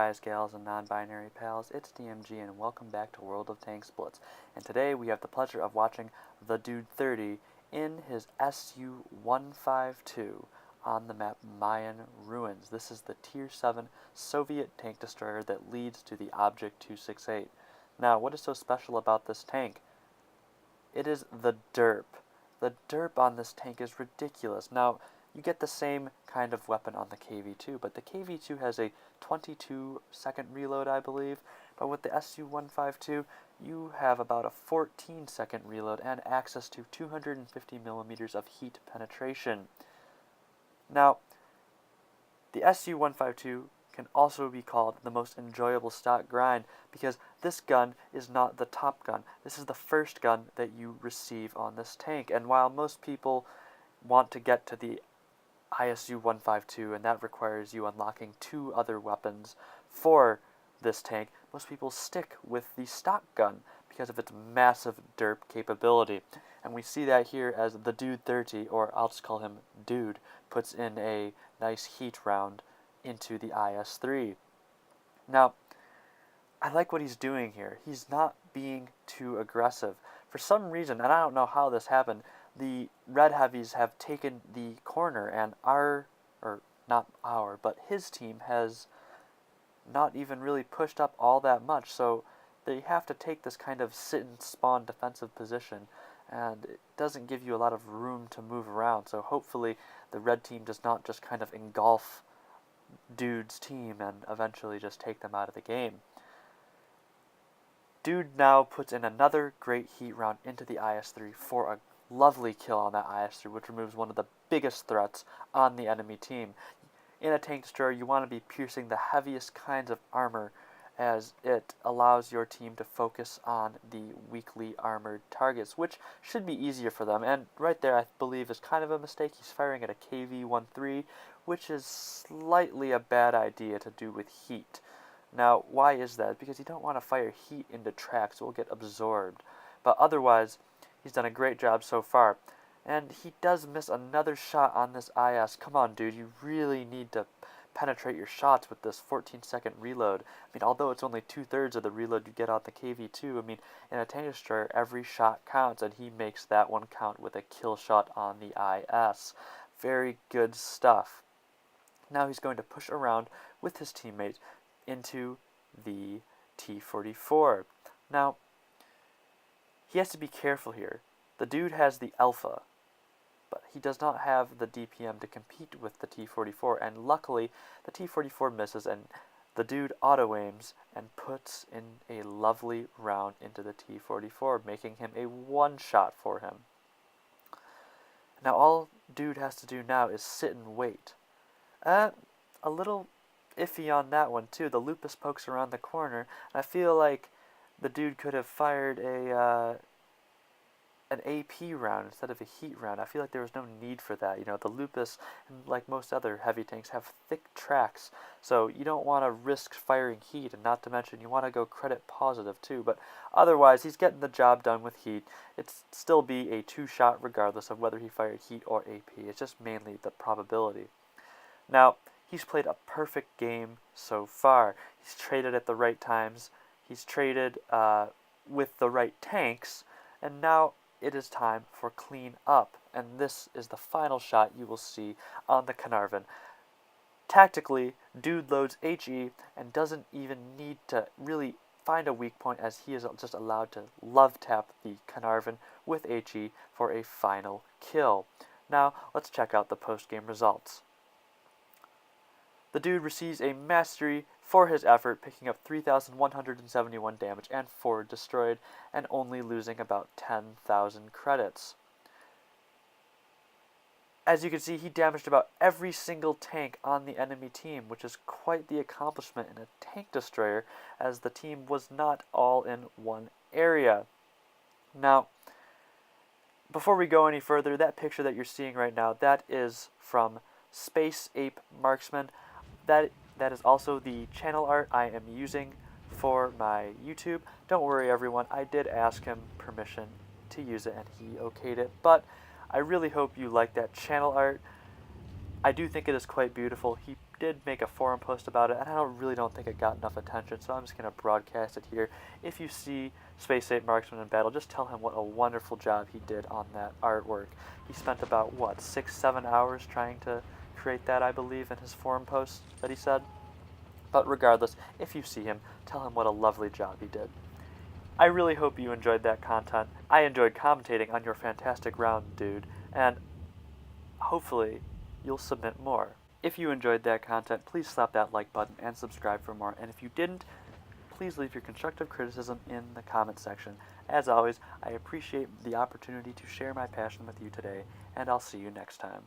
guys, gals, and non-binary pals, it's DMG and welcome back to World of Tanks Blitz. And today we have the pleasure of watching the Dude 30 in his Su-152 on the map Mayan Ruins. This is the Tier 7 Soviet tank destroyer that leads to the Object 268. Now, what is so special about this tank? It is the derp. The derp on this tank is ridiculous. Now, you get the same kind of weapon on the KV-2, but the KV-2 has a 22-second reload, I believe. But with the Su-152, you have about a 14-second reload and access to 250 millimeters of heat penetration. Now, the Su-152 can also be called the most enjoyable stock grind because this gun is not the top gun. This is the first gun that you receive on this tank. And while most people want to get to the Su-152, and that requires you unlocking 2 other weapons for this tank, most people stick with the stock gun because of its massive derp capability. And we see that here as the Dude 30, or I'll just call him Dude, puts in a nice heat round into the IS-3. Now, I like what he's doing here. He's not being too aggressive. For some reason, and I don't know how this happened, the red heavies have taken the corner, and his team has not even really pushed up all that much, so they have to take this kind of sit and spawn defensive position, and it doesn't give you a lot of room to move around, so hopefully the red team does not just kind of engulf Dude's team and eventually just take them out of the game. Dude now puts in another great heat round into the IS-3 for a lovely kill on that IS-3, which removes one of the biggest threats on the enemy team. In a tank destroyer, you want to be piercing the heaviest kinds of armor, as it allows your team to focus on the weakly armored targets, which should be easier for them. And right there, I believe, is kind of a mistake. He's firing at a KV-13, which is slightly a bad idea to do with heat. Now, why is that? Because you don't want to fire heat into tracks, it will get absorbed. But otherwise, he's done a great job so far. And he does miss another shot on this IS. Come on, dude, you really need to penetrate your shots with this 14-second reload. I mean, although it's only 2/3 of the reload you get on the KV-2, I mean, in a tank destroyer, every shot counts, and he makes that one count with a kill shot on the IS. Very good stuff. Now he's going to push around with his teammate into the T-44. Now, he has to be careful here. The dude has the Alpha, but he does not have the DPM to compete with the T-44, and luckily the T-44 misses, and the dude auto-aims and puts in a lovely round into the T-44, making him a one-shot for him. Now all dude has to do now is sit and wait. A little iffy on that one too. The Lupus pokes around the corner, and I feel like the dude could have fired an AP round instead of a heat round. I feel like there was no need for that. You know, the Lupus, like most other heavy tanks, have thick tracks, so you don't want to risk firing heat, and not to mention you want to go credit positive too. But otherwise, he's getting the job done with heat. It'd still be a 2-shot regardless of whether he fired heat or AP. It's just mainly the probability. Now, he's played a perfect game so far. He's traded at the right times. He's traded with the right tanks, and now it is time for clean up, and this is the final shot you will see on the Carnarvon. Tactically, dude loads HE and doesn't even need to really find a weak point, as he is just allowed to love tap the Carnarvon with HE for a final kill. Now, let's check out the post-game results. The dude receives a mastery for his effort, picking up 3,171 damage and 4 destroyed, and only losing about 10,000 credits. As you can see, he damaged about every single tank on the enemy team, which is quite the accomplishment in a tank destroyer, as the team was not all in one area. Now, before we go any further, that picture that you're seeing right now, that is from Space Ape Marksman. That is also the channel art I am using for my YouTube. Don't worry, everyone, I did ask him permission to use it and he okayed it, but I really hope you like that channel art. I do think it is quite beautiful. He did make a forum post about it, and I really don't think it got enough attention, so I'm just going to broadcast it here. If you see Space 8 Marksman in battle, just tell him what a wonderful job he did on that artwork. He spent about, 6-7 hours trying to create that, I believe, in his forum post that he said. But regardless, if you see him, tell him what a lovely job he did. I really hope you enjoyed that content. I enjoyed commentating on your fantastic round, dude, and hopefully you'll submit more. If you enjoyed that content, please slap that like button and subscribe for more. And if you didn't, please leave your constructive criticism in the comment section. As always, I appreciate the opportunity to share my passion with you today, and I'll see you next time.